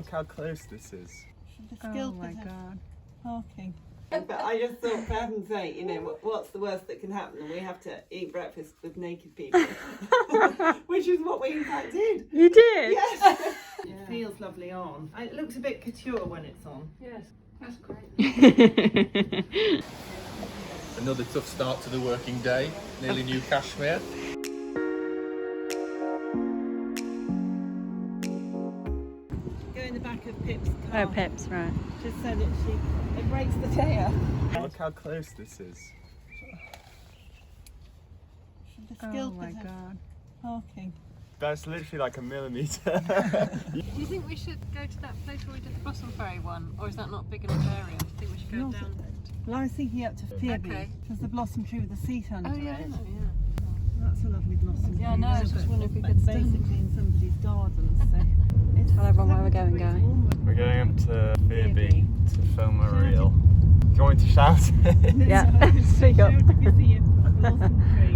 Look how close this is. Oh my god. Parking. But I just thought, for heaven's sake, you know, what's the worst that can happen? And we have to eat breakfast with naked people. Which is what we in fact did. You did? Yes. It feels lovely on. It looks a bit couture when it's on. Yes, that's great. Another tough start to the working day. Nearly New Cashmere. Go in the back of Pip's car. Oh, Pips, right. Just so that it breaks the tail. Look how close this is. Oh my god. Parking. That's literally like a millimetre. Do you think we should go to that place where we did the Blossom Ferry one, or is that not big enough area? Do you think we should go Not down? Well, I was thinking up to Phoebe. Okay. There's the blossom tree with the seat under Oh yeah, it. yeah. That's a lovely blossom tree. Yeah, I know. I was just wondering if we could stand. basically in somebody's garden. So it's Tell everyone where we're going, Guy. We're going up to Phoebe to film a reel. Do you want me to shout it? Yeah, speak up.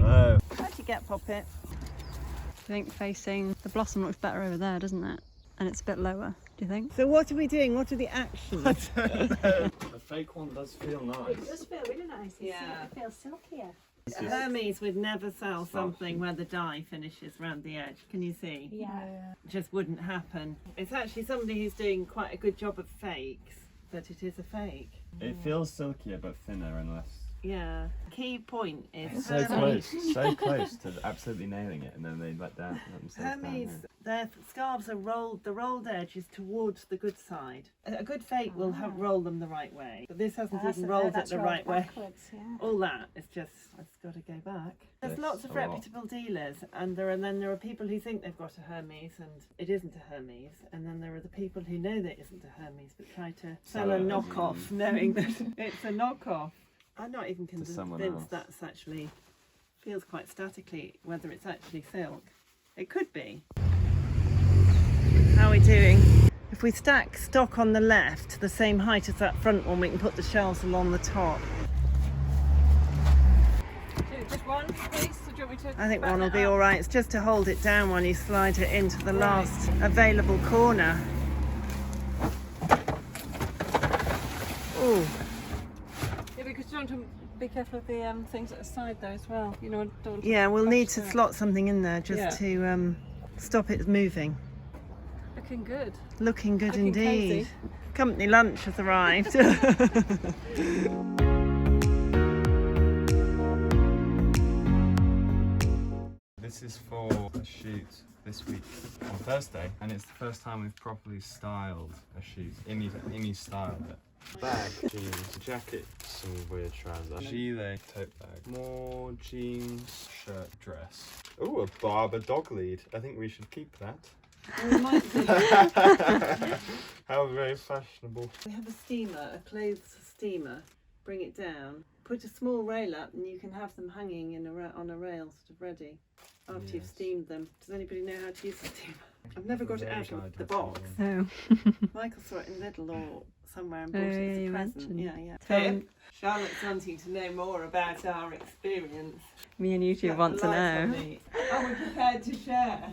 Oh. How'd you get Poppet? I think facing the blossom looks better over there, doesn't it? And it's a bit lower, do you think? So what are we doing? What are the actions? The fake one does feel nice. It does feel really nice. Yeah. It feels silkier. Hermes would never sell something where the dye finishes round the edge. Can you see? Yeah. Just wouldn't happen. It's actually somebody who's doing quite a good job of fakes, but it is a fake. It feels silkier but thinner and less. Yeah. Key point is So close to absolutely nailing it, and then they let down themselves Hermes, down. their scarves are rolled. The rolled edge is towards the good side. A good fake will have roll them the right way, but this hasn't even rolled it the right way. All that is just, it's got to go back. There's lots of reputable dealers, and then there are people who think they've got a Hermes and it isn't a Hermes, and then there are the people who know that it isn't a Hermes but try to sell a knockoff, knowing that it's a knockoff. I'm not even convinced that's actually feels quite statically whether it's actually silk. It could be. How are we doing? If we stack stock on the left, the same height as that front one, we can put the shelves along the top. Just one, please. So do you want me to I think one will be all right. It's just to hold it down when you slide it into the last available corner. Ooh. Yeah, because you want to be careful of the things at the side though as well. You know, don't. Yeah, we'll need to slot something in there just to stop it moving. Looking good. Looking good Looking indeed. cosy. Company lunch has arrived. This is for a shoot this week on Thursday, and it's the first time we've properly styled a shoot. Amy styled it. Bag, jeans, jacket, some weird trousers, gilet, tote bag, more jeans, shirt, dress. Oh, a barber dog lead. I think we should keep that. How very fashionable. We have a steamer, a clothes steamer. Bring it down. Put a small rail up, and you can have them hanging on a rail, sort of ready. After you've steamed them. Does anybody know how to use the steamer? I've never got it out of the box. Oh. Michael saw it in Lidl or somewhere and Oh, bought it yeah, as a you present. mentioned. Yeah. Tell- Charlotte's wanting to know more about our experience. Me and you two Shut want the to lights on know. me. Are we prepared to share?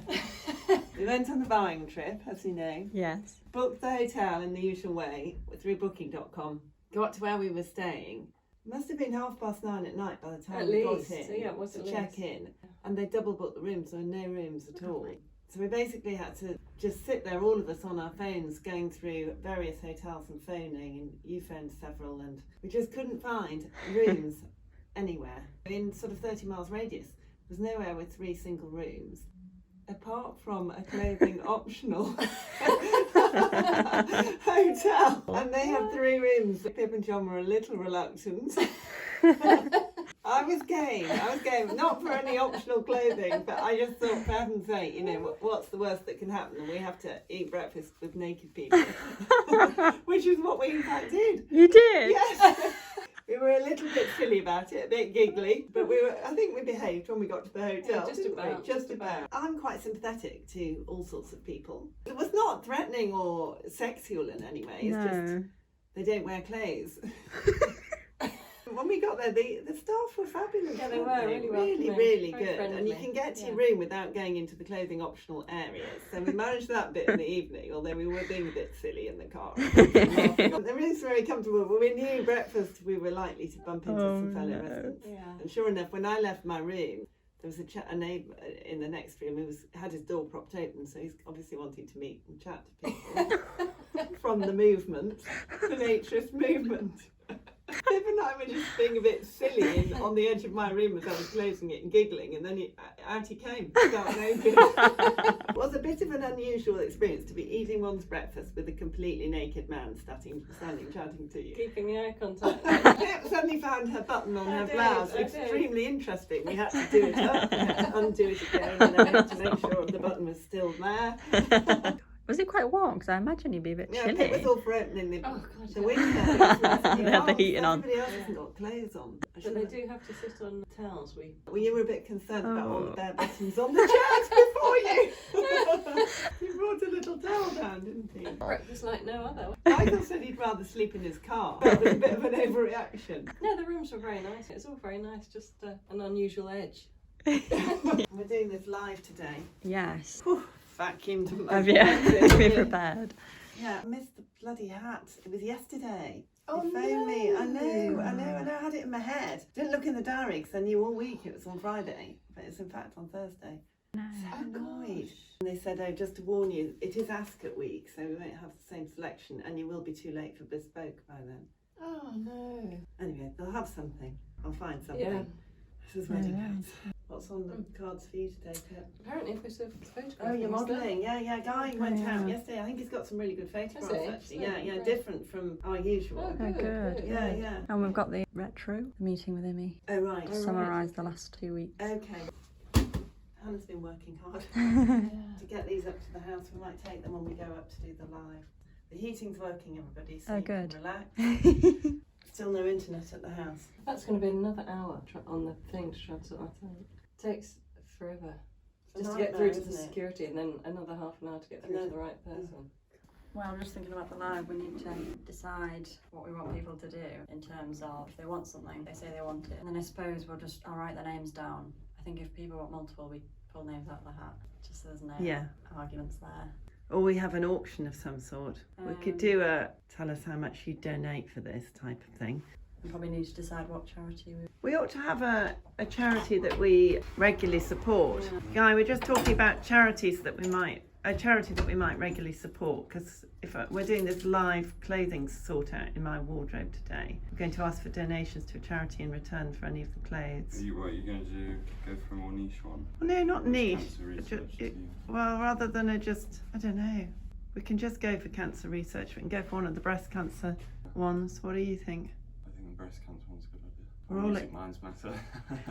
We went on the buying trip, as you know. Yes. Booked the hotel in the usual way through booking.com. Got to where we were staying. Must have been 9:30 at night by the time At we least. got in So yeah, it was to at check least. in. And they double booked the rooms, there were no rooms at all. So we basically had to just sit there, all of us on our phones, going through various hotels and phoning, and you phoned several, and we just couldn't find rooms anywhere. In sort of 30 miles radius, there's nowhere with 3 single rooms, apart from a clothing optional hotel. And they have 3 rooms. Pip and John were a little reluctant. I was game, not for any optional clothing, but I just thought, for heaven's sake, you know, what's the worst that can happen? And we have to eat breakfast with naked people. Which is what we in fact did. You did? Yes. We were a little bit silly about it, a bit giggly, but I think we behaved when we got to the hotel. Just didn't we? about. Just about. I'm quite sympathetic to all sorts of people. It was not threatening or sexual in any way, it's just they don't wear clothes. when we got there, the staff were fabulous. Yeah, they weren't were really really, welcoming, really very good. And you friendly. can get to your Yeah. room without going into the clothing optional areas. So we managed that bit in the evening, although we were being a bit silly in the car. The room's very comfortable, but we knew breakfast we were likely to bump into some fellow residents. Yeah. And sure enough, when I left my room, there was a neighbour in the next room who had his door propped open, so he's obviously wanting to meet and chat to people from the movement, the naturist movement. Pip and I were just being a bit silly on the edge of my room as I was closing it and giggling, and then out he came, starting open. It was a bit of an unusual experience to be eating one's breakfast with a completely naked man standing chatting to you. Keeping the eye contact. Pip suddenly found her button on her did, blouse I did. extremely interesting. We had to do it up, we had to undo it again, and then we had to make sure the button was still there. Was it quite warm? Because I imagine you'd be a bit Yeah, chilly. Pip was all for opening the Oh, God, the yeah. window. They had the heating on. Everybody else hasn't got clothes on. But they do have to sit on towels. Well, you were a bit concerned about all the Oh. bare buttons on the chairs before you. You brought a little towel down, didn't you? Breakfast like no other. Michael said he'd rather sleep in his car. That was a bit of an overreaction. No, the rooms were very nice. It's all very nice, just an unusual edge. We're doing this live today. Yes. Whew, vacuumed. Have you? Be prepared. Yeah, I missed the bloody hat. It was yesterday. Oh, They phoned me. I no. know. I had it in my head. Didn't look in the diary because I knew all week it was on Friday, but it's in fact on Thursday. No. So annoyed. And they said, oh, just to warn you, it is Ascot week, so we won't have the same selection, and you will be too late for bespoke by then. Oh no. Anyway, they'll have something. I'll find something. Yeah. This is wedding coats. What's on the cards for you today, Pip? Apparently, if it's a photograph. Oh, you're is there? modelling. Yeah. Guy Oh, went yeah. out yesterday. I think he's got some really good photographs, Has he? actually. Oh, Yeah, great. different from our usual. Oh, Oh, good. good. Yeah. And we've got the retro meeting with Imi. Oh, right. Oh, right. Summarise the last 2 weeks. Okay. Hannah's been working hard to get these up to the house. We might take them when we go up to do the live. The heating's working, everybody, so Oh, you can good. relax. Still no internet at the house. That's going to be another hour on the thing to try to sort that out. Takes forever. Just to get through to the security, and then another half an hour to get through to the right person. Well, I'm just thinking about the live. We need to decide what we want people to do in terms of if they want something, they say they want it. And then I suppose I'll write the names down. I think if people want multiple, we pull names out of the hat, just so there's no arguments there. Or we have an auction of some sort. We could do tell us how much you donate for this type of thing. We probably need to decide what charity We ought to have a charity that we regularly support. Yeah. Guy, we're just talking about charities that a charity that we might regularly support, because if we're doing this live clothing sort out in my wardrobe today, I'm going to ask for donations to a charity in return for any of the clothes. What are you going to do? Go for a more niche one? Well, no, not niche. Cancer research, Well, rather than I don't know. We can just go for cancer research. We can go for one of the breast cancer ones. What do you think? I think the breast cancer one's a good idea. We're all Music minds matter.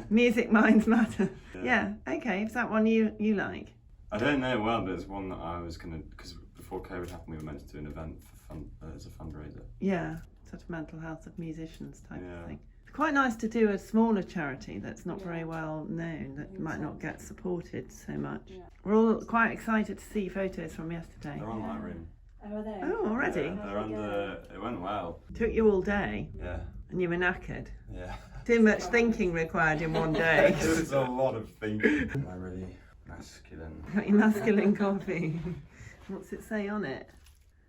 Music minds matter. Yeah. Okay. Is that one you like? I don't know well, but it's one that I was gonna, because before COVID happened, we were meant to do an event for as a fundraiser. Yeah. Sort of mental health of musicians type Yeah. of thing. It's quite nice to do a smaller charity that's not very well known, that might not get supported so much. Yeah. We're all quite excited to see photos from yesterday. They're on Lightroom. Oh, are they? Oh, already? Yeah, they're under. It went well. Took you all day Yeah. and you were knackered. Yeah. Too much thinking required in one day. It was a lot of thinking. Am I really masculine? Got your masculine coffee. What's it say on it?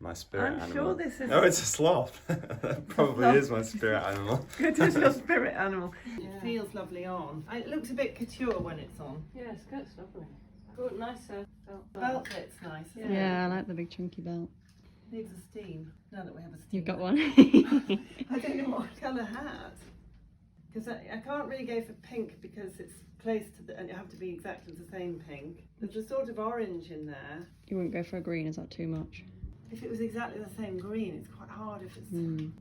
My spirit I'm animal. sure this is- No, it's a sloth. That probably sloth. is my spirit animal. Good as your spirit animal. Yeah. It feels lovely on. It looks a bit couture when it's on. Yeah, skirt's lovely. Good, nice belt. Belt fit's nice, isn't Yeah, I like the big chunky belt. it? Needs a steam. Now that we have a steam. You've got one. I don't know what colour hat. Because I can't really go for pink because it's close to the, and it have to be exactly the same pink. There's a sort of orange in there. You wouldn't go for a green, is that too much? If it was exactly the same green, it's quite hard. If it's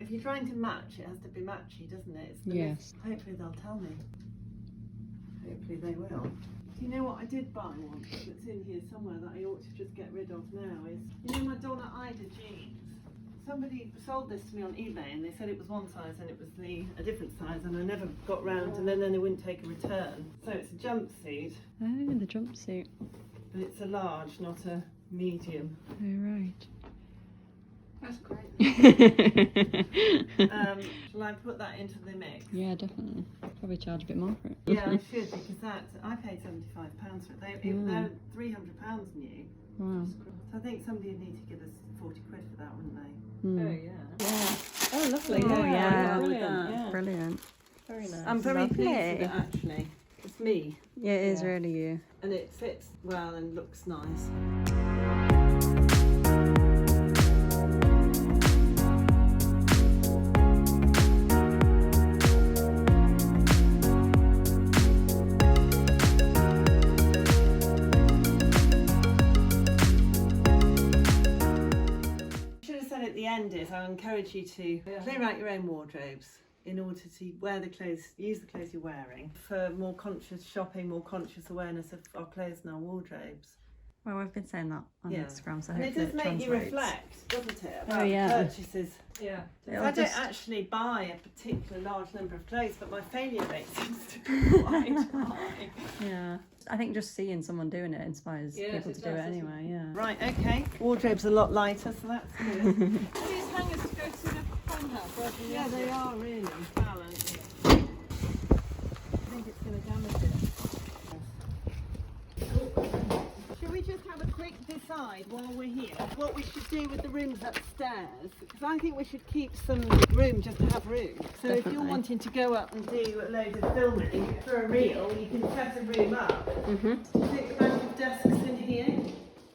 if you're trying to match, it has to be matchy, doesn't it? It's the Yes. Hopefully they'll tell me. Hopefully they will. Do you know what I did buy once that's in here somewhere that I ought to just get rid of now is, you know my Donna Ida jeans? Somebody sold this to me on eBay and they said it was one size and it was a different size, and I never got round, and then they wouldn't take a return. So it's a jumpsuit, Oh, the jumpsuit. but it's a large, not a medium. Oh, right. That's great. Shall I put that into the mix? Yeah, definitely. Probably charge a bit more for it. Yeah, I should, because I paid £75 for it. They're £300 new. Wow. So I think somebody would need to give us 40 quid for that, wouldn't they? Mm. Oh yeah. Yeah. Oh lovely. Oh, yeah. Brilliant. Yeah. Brilliant. Very nice. I'm very Lovely. pleased with it, actually. It's me, Yeah, it is Yeah. really you. and it fits well and looks nice. At the end is I encourage you to clear out your own wardrobes in order to wear the clothes, use the clothes you're wearing for more conscious shopping, more conscious awareness of our clothes and our wardrobes. Well, we've been saying that on Yeah. Instagram, so And it hopefully does make you translates. reflect, doesn't it, Oh, about yeah. purchases. Yeah. It'll I don't just- actually buy a particular large number of clothes, but my failure rate seems to be quite high. Yeah. I think just seeing someone doing it inspires Yes, people it to do it does, doesn't anyway, yeah. Right, okay. Wardrobe's a lot lighter, so that's good. These hangers to go to the farmhouse rather than the Yeah, other. they are really balanced. I think it's going to damage it. Should we just have a quick decide while we're here what we should do with the rooms upstairs? Because I think we should keep some room just to have room. So if you're Definitely. wanting to go up and do a load of filming for a reel, you can set a room up. Mm-hmm. Do you think the amount of desks in here?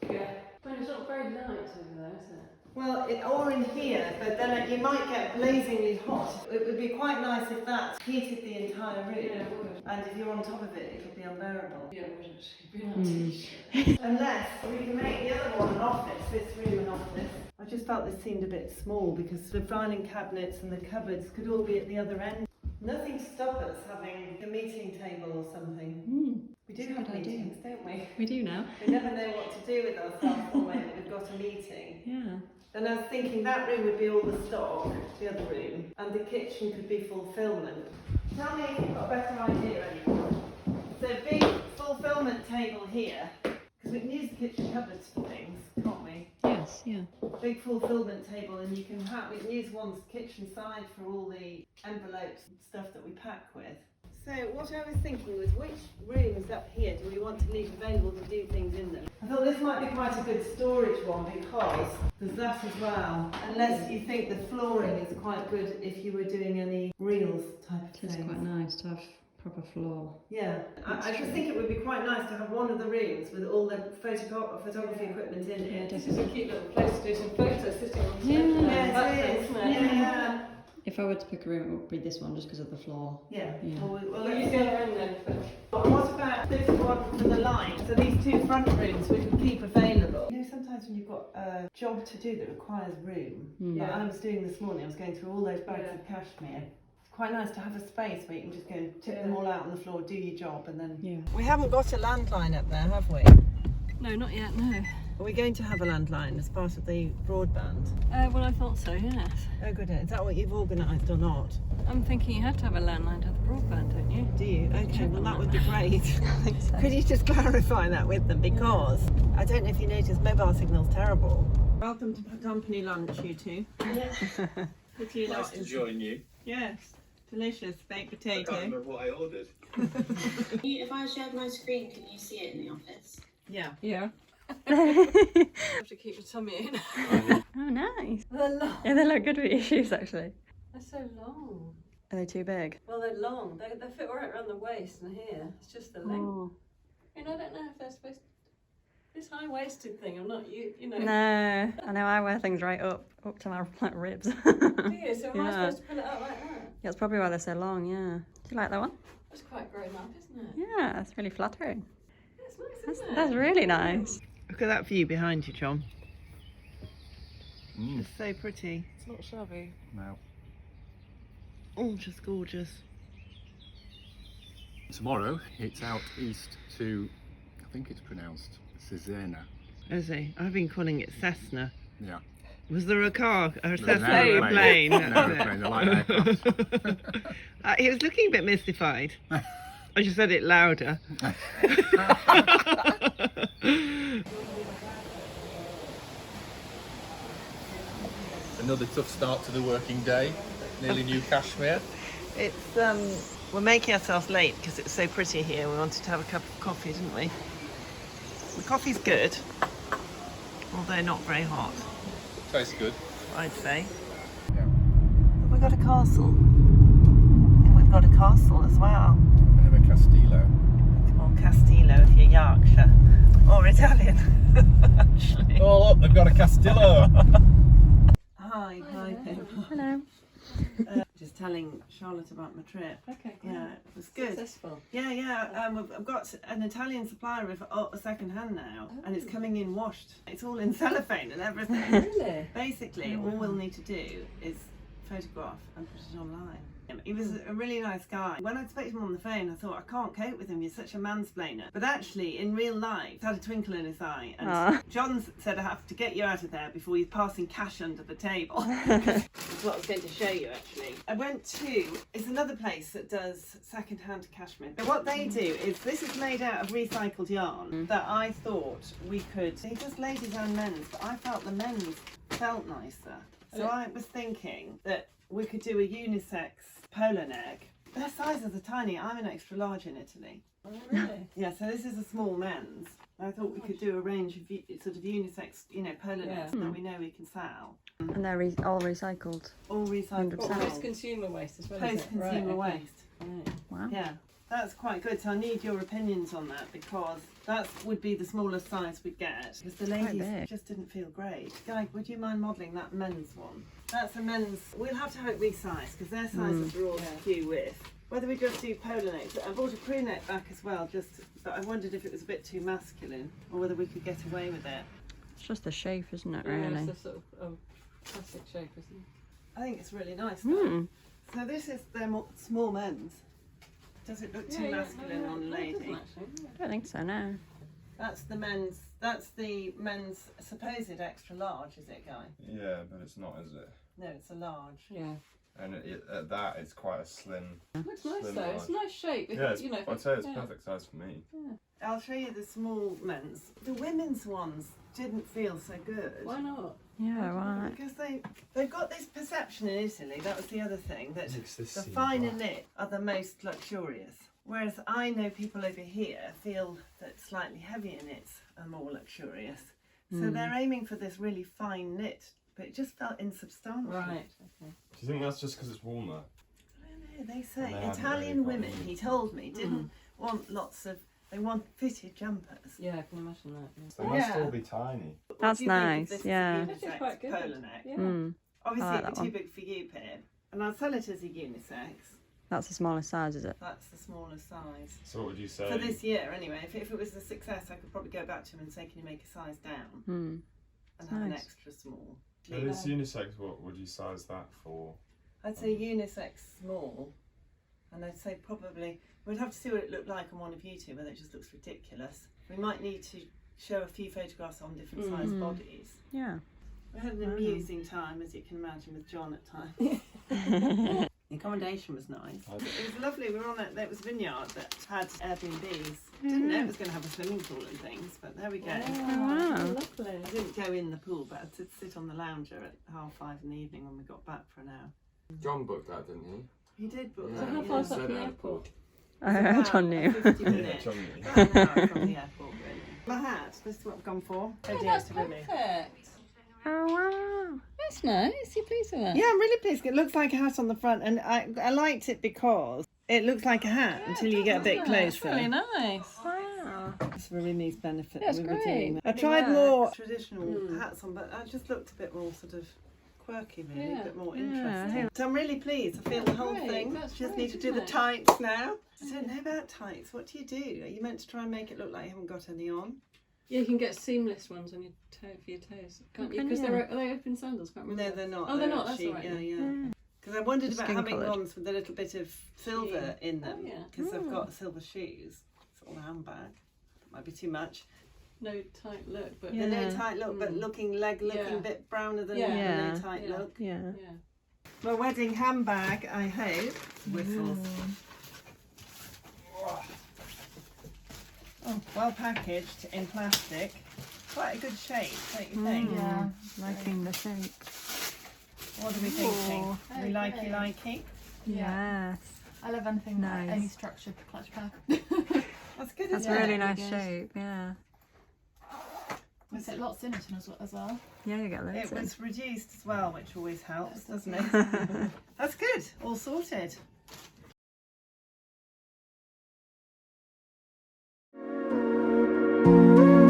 Yeah. But it's not very light over there, is it? Well, or in here, but then you might get blazingly hot. It would be quite nice if that heated the entire room. Yeah, it would. And if you're on top of it, it'll be unbearable. Yeah, it would actually be nice. Unless we can make the other one an office, this room an office. I just felt this seemed a bit small because the filing cabinets and the cupboards could all be at the other end. Nothing to stop us having a meeting table or something. We do have good idea. meetings, don't we? We do now. We never know what to do with ourselves the way that we've got a meeting. Yeah. And I was thinking that room would be all the stock, the other room, and the kitchen could be fulfilment. Tell me if you've got a better idea anymore. So big fulfilment table here, because we can use the kitchen cupboards for things, can't we? Yes, yeah. Big fulfilment table, and we can use one's kitchen side for all the envelopes and stuff that we pack with. So what I was thinking was, which rooms up here do we want to leave available to do things in them? I thought this might be quite a good storage one because there's that as well. Unless you think the flooring is quite good if you were doing any reels type of It's thing. quite nice to have proper floor. Yeah, I just think it would be quite nice to have one of the rooms with all the photography equipment in it. This is a cute little place to do some photos sitting on the Yeah. sofa. Yeah, it is. Isn't it? Yeah. If I were to pick a room, it would be this one just because of the floor. Yeah. Yeah. Well, Well, let's use the other end then. What about this one for the line? So these two front rooms we can keep available. You know, sometimes when you've got a job to do that requires room, like I was doing this morning, I was going through all those bags of cashmere. It's quite nice to have a space where you can just go and tip them all out on the floor, do your job, and then. Yeah. We haven't got a landline up there, have we? No, not yet, no. Are we going to have a landline as part of the broadband? Well, I thought so, yes. Oh, good. Is that what you've organised or not? I'm thinking you have to have a landline to have the broadband, don't you? Do you? Okay, well that would be great. I think so. Could you just clarify that with them? Because I don't know if you noticed, mobile signal's terrible. Welcome to company lunch, you two. Would you Nice to join you. Yes, delicious baked I can't potato. remember what I ordered. If I shared my screen, can you see it in the office? Yeah. Yeah. Have to keep your tummy in. Oh, nice. They're long. Yeah, they look good with your shoes, actually. They're so long. Are they too big? Well, they're long. They fit right around the waist and here. It's just the length. Oh. And I don't know if they're supposed to... This high-waisted thing, I'm not, you know. No, I know I wear things right up to my like ribs. Do you? So am I Yeah. supposed to pull it out like that? That's probably why they're so long, yeah. Do you like that one? That's quite grown up, isn't it? Yeah, it's really flattering. It's nice, That's, isn't it? that's really nice. Look at that view behind you, John. Mm. It's so pretty. It's not shabby. No. Oh, just gorgeous. Tomorrow it's out east to, I think it's pronounced Cesena. Is he? I've been calling it Cessna. Yeah. Was there a car? A There's an Cessna aeroplane. plane? An aeroplane, a light aircraft. He was looking a bit mystified. I just said it louder. Another tough start to the working day. Nearly New Cashmere. It's we're making ourselves late because it's so pretty here. We wanted to have a cup of coffee, didn't we? The coffee's good, although not very hot, Tastes good. I'd say. Yeah. Have we got a castle? And we've got a castle as well. Bit of a Castillo. Or Castillo if you're Yorkshire. Or Italian, actually. Oh look, they've got a Castillo. Hi, people. Hello. Just telling Charlotte about my trip. Okay, cool. Yeah, it was good. Successful. Yeah. I've got an Italian supplier of second hand now, and it's coming in washed. It's all in cellophane and everything. Really? Basically, all we'll need to do is photograph and put it online. He was a really nice guy. When I spoke to him on the phone, I thought, I can't cope with him, he's such a mansplainer. But actually, in real life, he had a twinkle in his eye. And John said, I have to get you out of there before you're passing cash under the table. That's what I was going to show you, actually. I went to, it's another place that does second-hand cashmere. But what they do is, this is made out of recycled yarn that I thought we could, he does ladies and men's, but I felt the men's felt nicer. So I was thinking that we could do a unisex polo neck. Their sizes are tiny. I'm an extra large in Italy. Oh, really? Yeah, so this is a small men's. I thought we could do a range of sort of unisex, polo necks that we know we can sell. And they're all recycled. All recycled. 100%. Post-consumer waste as well, is it? Post-consumer Right, okay. waste. Right. Wow. Yeah, that's quite good. So I need your opinions on that because that would be the smallest size we'd get. Because the ladies big. just didn't feel great. Guy, would you mind modelling that men's one? That's a men's. We'll have to have it resized because their sizes are all skew with. Whether we just do polo necks. I bought a crew neck back as well, but I wondered if it was a bit too masculine or whether we could get away with it. It's just the shape, isn't it, Yeah, really? it's a sort of classic shape, isn't it? I think it's really nice. Though. So this is their small men's. Does it look too masculine on a lady? I don't think so, no. That's the men's. That's the men's supposed extra large, is it, Guy? Yeah, but it's not, is it? No, it's a large. Yeah. And at that, it's quite a slim. Looks nice Slim though. large. It's a nice shape. Yeah, It's, I'd say it's perfect size for me. I'll show you the small men's. The women's ones didn't feel so good. Why not? Yeah, right. Because they've got this perception in Italy, that was the other thing, that Makes this the seem finer black. knit are the most luxurious. Whereas I know people over here feel that slightly heavier knits are more luxurious. So they're aiming for this really fine knit, but it just felt insubstantial. Right. Okay. Do you think that's just because it's warmer? I don't know, they say And they haven't Italian really women, he told me, didn't want lots of, they want fitted jumpers. Yeah, I can imagine that. Yeah. They must Yeah. all be tiny. What That's do you think of nice, this as a yeah. That's unisex quite good. polo neck? Yeah. Obviously I like it'd that be too one. big for you, Pip. And I'll sell it as a unisex. That's the smallest size, is it? That's the smallest size. So what would you say? For this year, anyway. If it was a success, I could probably go back to him and say, can you make a size down? And have an Nice. extra small. So this unisex, what would you size that for? I'd say unisex small. And I'd say probably, we'd have to see what it looked like on one of you two, whether it just looks ridiculous. We might need to show a few photographs on different size bodies. Yeah. We had an amusing time, as you can imagine, with John at times. The accommodation was nice. It was lovely. We were on it was a vineyard that had Airbnbs. Didn't know it was going to have a swimming pool and things, but there we go. Wow. Lovely. I didn't go in the pool, but I did sit on the lounger at 5:30 in the evening when we got back for an hour. John booked that, didn't he? He did book Yeah. that. So how yeah. far's that from the airport? I don't know. 50 minutes. John knew. About an hour from the airport, really. My hat, this is what I've gone for. Oh, dear, to Ruby. perfect. Oh, wow. That's nice. You're pleased with that? Yeah, I'm really pleased. It looks like a hat on the front, and I liked it because it looks like a hat until you get a bit closer. It's really nice. Wow. It's for Rumi's benefit. That's we were great. doing that. I Really tried works. more traditional hats on, but I just looked a bit more sort of quirky, really, Yeah. a bit more Yeah, interesting. So I'm really pleased. I feel the whole great. thing. That's Just great, need to do isn't the it? tights now. I don't know about tights. What do? Are you meant to try and make it look like you haven't got any on? Yeah, you can get seamless ones on your toe for your toes, can't you? can Because you? are they open sandals? Can't remember. No, they're not. Oh, they're not. That's actually- all right. Yeah, then. yeah. Because I wondered The about skin having coloured. ones with a little bit of silver in them. Oh, yeah. Because I've got silver shoes. It's all a handbag. That might be too much. No tight look, but The no Yeah. tight look, but looking looking Yeah. a bit browner than Yeah. the Yeah. no tight Yeah. look. Yeah. yeah. My wedding handbag, I hope. Whistles. Oh, well packaged in plastic. Quite a good shape, don't you think? Yeah. Liking the shape. What are we thinking? Ooh. We likey. Yes. I love anything Nice. any structured clutch pack. That's good, That's isn't really it? nice shape, yeah. Was it lots in it as well? Yeah, you get loads It in. was reduced as well, which always helps, Yes, doesn't it? That's good. All sorted. Thank